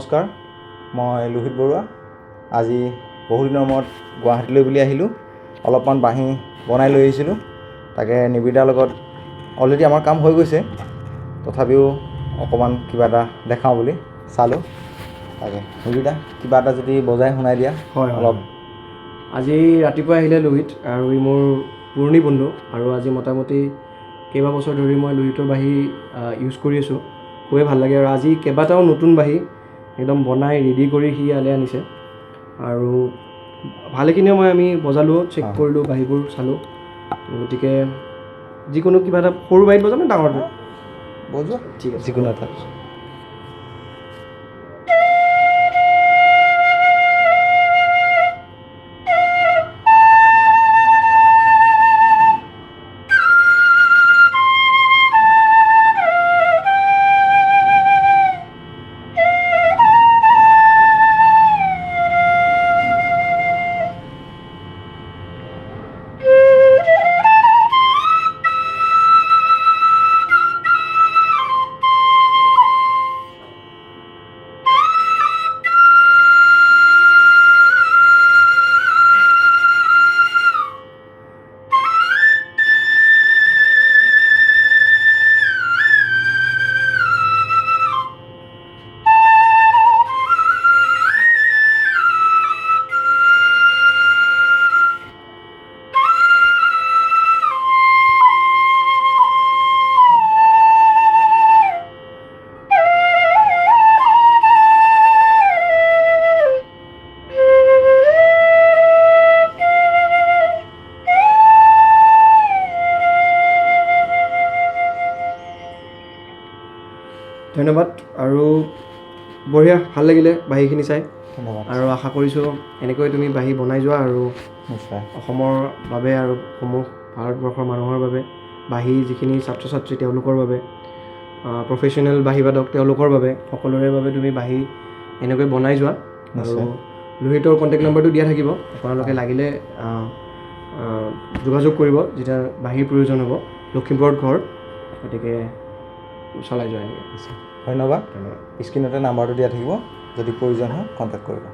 নমস্কাৰ, মই লোহিত বৰুৱা। আজি বহুদিনৰ মূৰত গুৱাহাটীলৈ বুলি আহিলোঁ। অলপমান বাঁহী বনাই লৈ আহিছিলোঁ, তাকে নিবিদাৰ লগত অলৰেডি আমাৰ কাম হৈ গৈছে, তথাপিও অকণমান কিবা এটা দেখাওঁ বুলি চালোঁ। তাকে নিবিদা কিবা এটা যদি বজাই শুনাই দিয়া। হয় অলপ আজি ৰাতিপুৱা আহিলে লোহিত, আৰু ই মোৰ পুৰণি বন্ধু, আৰু আজি মোটামুটি কেইবাবছৰ ধৰি মই লোহিতৰ বাঁহী ইউজ কৰি আছোঁ। খুবেই ভাল লাগে, আৰু আজি কেইবাটাও নতুন বাঁহী একদম বনাই ৰেডি কৰি সি ইয়ালৈ আনিছে, আৰু ভালেখিনিও আমি বজালোঁ, চেক কৰিলোঁ, বাঁহীবোৰ চালোঁ। গতিকে যিকোনো কিবা এটা সৰু বাঁহীত বজাম নে ডাঙৰটো বজোৱা, ঠিক আছে, যিকোনো এটা। ধন্যবাদ, আৰু বঢ়িয়া, ভাল লাগিলে বাঁহীখিনি চাই। ধন্যবাদ। আৰু আশা কৰিছোঁ এনেকৈ তুমি বাঁহী বনাই যোৱা, আৰু নিশ্চয় অসমৰ বাবে আৰু ভাৰতবৰ্ষৰ মানুহৰ বাবে, বাঁহী যিখিনি ছাত্ৰ ছাত্ৰী তেওঁলোকৰ বাবে, প্ৰফেশ্যনেল বাঁহীবাদক তেওঁলোকৰ বাবে, সকলোৰে বাবে তুমি বাঁহী এনেকৈ বনাই যোৱা। আৰু লোহিতৰ কণ্টেক্ট নম্বৰটো দিয়া থাকিব, আপোনালোকে লাগিলে যোগাযোগ কৰিব যেতিয়া বাঁহীৰ প্ৰয়োজন হ'ব। লখিমপুৰত ঘৰ, গতিকে চলাই যোৱা এনেকৈ। ধন্যবাদ। স্ক্ৰীণতে নাম্বাৰটো দিয়া থাকিব, যদি প্ৰয়োজন হয় কণ্টেক্ট কৰিবা।